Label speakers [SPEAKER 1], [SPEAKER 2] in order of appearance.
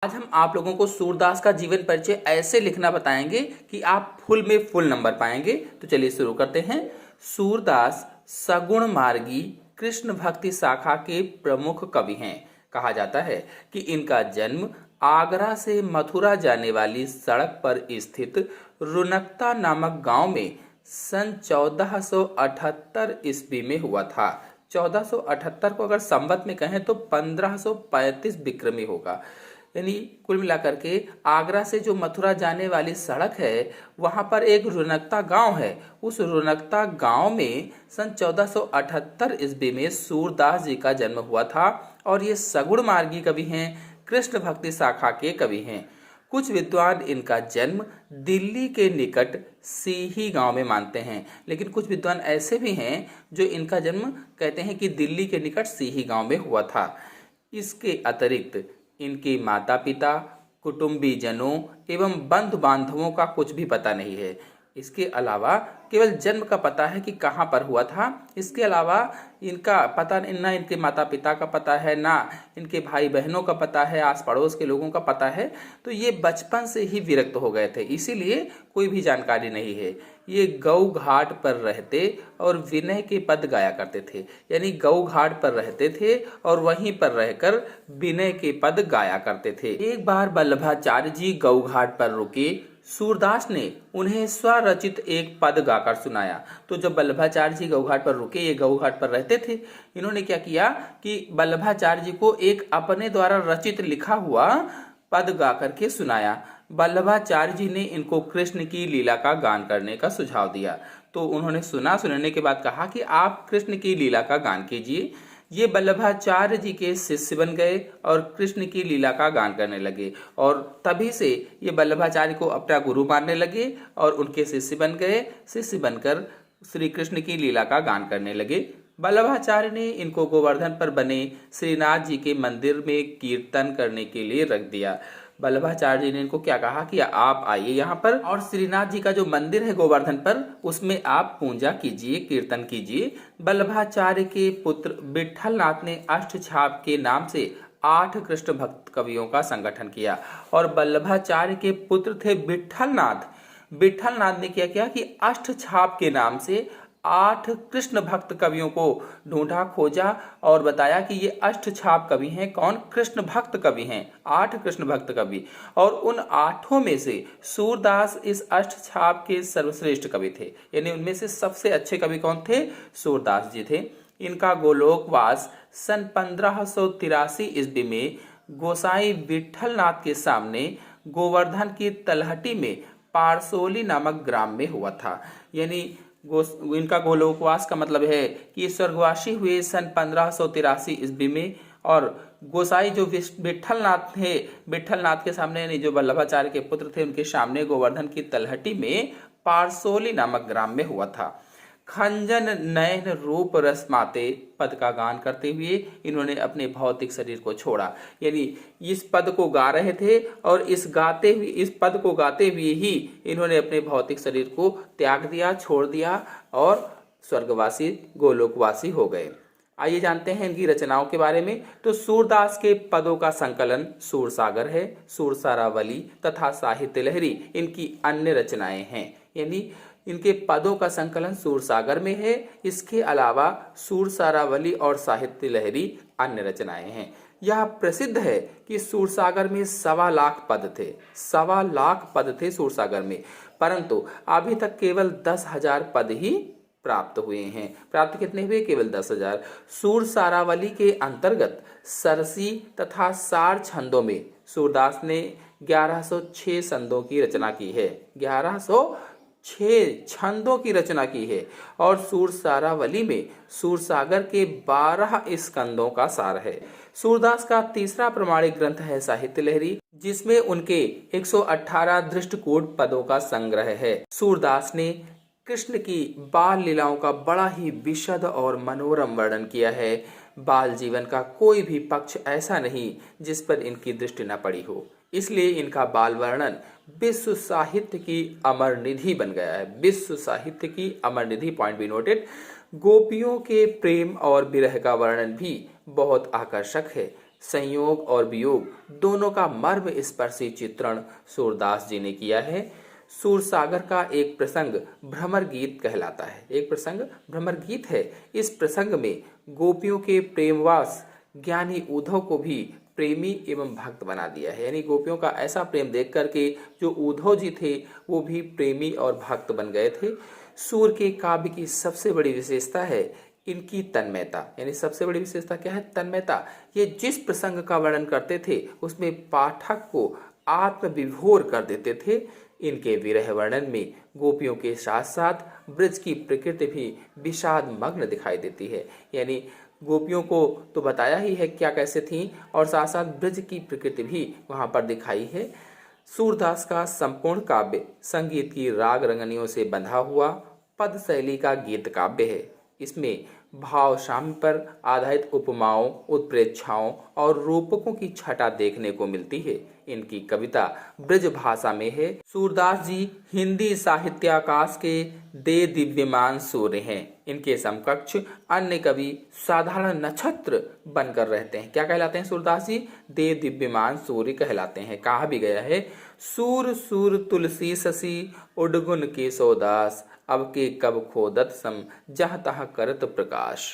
[SPEAKER 1] आज हम आप लोगों को सूरदास का जीवन परिचय ऐसे लिखना बताएंगे कि आप फुल में फुल नंबर पाएंगे। तो चलिए शुरू करते हैं। सूरदास सगुण मार्गी कृष्ण भक्ति शाखा के प्रमुख कवि हैं। कहा जाता है कि इनका जन्म आगरा से मथुरा जाने वाली सड़क पर स्थित रुनकता नामक गांव में सन 1478 ईस्वी में हुआ था। 1478 को अगर संवत में कहें तो 1535 विक्रमी होगा। यानी कुल मिलाकर के आगरा से जो मथुरा जाने वाली सड़क है वहां पर एक रुनकता गांव है। उस रुनकता गांव में सन 1478 ईस्वी में सूरदास जी का जन्म हुआ था और ये सगुण मार्गी कवि हैं, कृष्ण भक्ति शाखा के कवि हैं। कुछ विद्वान इनका जन्म दिल्ली के निकट सीही गांव में मानते हैं, लेकिन कुछ विद्वान ऐसे भी हैं जो इनका जन्म कहते हैं कि दिल्ली के निकट सीही गांव में हुआ था। इसके अतिरिक्त इनके माता पिता, कुटुंबीजनों एवं बंधु बांधवों का कुछ भी पता नहीं है। इसके अलावा केवल जन्म का पता है कि कहाँ पर हुआ था। इसके अलावा इनका पता ना इनके माता पिता का पता है, ना इनके भाई बहनों का पता है, आस पड़ोस के लोगों का पता है। तो ये बचपन से ही विरक्त हो गए थे, इसीलिए कोई भी जानकारी नहीं है। ये गौ घाट पर रहते और विनय के पद गाया करते थे। यानी गौ घाट पर रहते थे और वहीं पर रहकर विनय के पद गाया करते थे। एक बार वल्लभाचार्य जी गौ घाट पर रुके। सूरदास ने उन्हें स्वरचित एक पद गाकर सुनाया। तो जब वल्लभाचार्य जी गौघाट पर रुके, ये गौघाट पर रहते थे, इन्होंने क्या किया कि वल्लभाचार्य जी को एक अपने द्वारा रचित लिखा हुआ पद गा करके सुनाया। वल्लभाचार्य जी ने इनको कृष्ण की लीला का गान करने का सुझाव दिया। तो उन्होंने सुनने के बाद कहा कि आप कृष्ण की लीला का गान कीजिए। ये वल्लभाचार्य जी के शिष्य बन गए और कृष्ण की लीला का गान करने लगे और तभी से ये वल्लभाचार्य को अपना गुरु मानने लगे और उनके शिष्य बन गए। शिष्य बनकर श्री कृष्ण की लीला का गान करने लगे। वल्लभाचार्य ने इनको गोवर्धन पर बने श्रीनाथ जी के मंदिर में कीर्तन करने के लिए रख दिया। वल्लभाचार्य जी ने इनको क्या कहा कि आप आइए यहाँ पर और श्रीनाथ जी का जो मंदिर है गोवर्धन पर, उसमें आप पूजा कीजिए, कीर्तन कीजिए। वल्लभाचार्य के पुत्र विठल नाथ ने अष्टछाप के नाम से 8 कृष्ण भक्त कवियों का संगठन किया और वल्लभाचार्य के पुत्र थे विठल नाथ। विठल नाथ ने क्या किया कि अष्टछाप के नाम से 8 कृष्ण भक्त कवियों को ढूंढा, खोजा और बताया कि ये अष्टछाप कवि हैं। कौन? कृष्ण भक्त कवि हैं, 8 कृष्ण भक्त कवि। और उन 8 में से सूरदास इस अष्टछाप के सर्वश्रेष्ठ कवि थे। यानी उनमें से सबसे अच्छे कवि कौन थे? सूरदास जी थे। इनका गोलोकवास सन 1583 ईस्वी में गोसाई विठल नाथ के सामने गोवर्धन की तलहटी में पारसोली नामक ग्राम में हुआ था। यानी इनका गोलोकवास का मतलब है कि स्वर्गवासी हुए सन 1583 ईस्वी में और गोसाई जो विठल नाथ थे, विठल नाथ के सामने यानी जो वल्लभाचार्य के पुत्र थे उनके सामने गोवर्धन की तलहटी में पारसोली नामक ग्राम में हुआ था। खंजन नयन रूप रसमाते पद का गान करते हुए इन्होंने अपने भौतिक शरीर को छोड़ा। यानी इस पद को गा रहे थे और इस पद को गाते हुए ही इन्होंने अपने भौतिक शरीर को त्याग दिया, छोड़ दिया और स्वर्गवासी गोलोकवासी हो गए। आइए जानते हैं इनकी रचनाओं के बारे में। तो सूरदास के पदों का संकलन सूरसागर है, सूरसारावली तथा साहित्य लहरी इनकी अन्य रचनाएं हैं। यानी इनके पदों का संकलन सूरसागर में है। इसके अलावा सूरसारावली और साहित्य लहरी अन्य रचनाएं हैं। यह प्रसिद्ध है कि सूरसागर में 1.25 लाख पद थे। 1.25 लाख पद थे सूरसागर में, परंतु अभी तक केवल 10,000 पद ही प्राप्त हुए हैं। प्राप्त कितने हुए? केवल 10,000। सूरसारावली के अंतर्गत सरसी तथा सार छंदों में सूरदास ने 1106 छंदों की रचना की है। 1106 छंदों की रचना की है और सूरसारावली में सूरसागर के 12 स्कंदों का सार है। सूरदास का तीसरा प्रमाणिक ग्रंथ है साहित्य लहरी, जिसमें उनके 118 दृष्टकूट पदों का संग्रह है। सूरदास ने कृष्ण की बाल लीलाओं का बड़ा ही विशद और मनोरम वर्णन किया है। बाल जीवन का कोई भी पक्ष ऐसा नहीं जिस पर इनकी दृष्टि न पड़ी हो। इसलिए इनका बाल वर्णन विश्व साहित्य की अमर निधि बन गया है। विश्व साहित्य की अमर निधि, पॉइंट बी नोटेड। गोपियों के प्रेम और विरह का वर्णन भी बहुत आकर्षक है। संयोग और वियोग दोनों का मर्म स्पर्शी चित्रण सूरदास जी ने किया है। सूरसागर का एक प्रसंग भ्रमर गीत कहलाता है। एक प्रसंग भ्रमर गीत है। इस प्रसंग में गोपियों के प्रेमवास ज्ञानी उद्धव को भी प्रेमी एवं भक्त बना दिया है। यानी गोपियों का ऐसा प्रेम देख करके जो उद्धव जी थे वो भी प्रेमी और भक्त बन गए थे। सूर के काव्य की सबसे बड़ी विशेषता है इनकी तन्मयता। यानी सबसे बड़ी विशेषता क्या है? तन्मयता। ये जिस प्रसंग का वर्णन करते थे उसमें पाठक को आत्मविभोर कर देते थे। इनके विरह वर्णन में गोपियों के साथ साथ ब्रज की प्रकृति भी विषाद मग्न दिखाई देती है। यानी गोपियों को तो बताया ही है क्या कैसे थी, और साथ साथ ब्रज की प्रकृति भी वहाँ पर दिखाई है। सूरदास का संपूर्ण काव्य संगीत की राग रंगनियों से बंधा हुआ पद शैली का गीत काव्य है। इसमें भाव शाम पर आधारित उपमाओं, उत्प्रेक्षाओं और रूपकों की छटा देखने को मिलती है। इनकी कविता ब्रज भाषा में है। सूरदास जी हिंदी साहित्याकाश के दे दिव्यमान सूर्य हैं। इनके समकक्ष अन्य कवि साधारण नक्षत्र बनकर रहते हैं। क्या कहलाते हैं सूरदास जी? दे दिव्यमान सूर्य कहलाते हैं। कहा भी गया है, सूर सूर तुलसी शशि उडगुन केशोदास, अब के कब खोदत सम जह तह करत प्रकाश।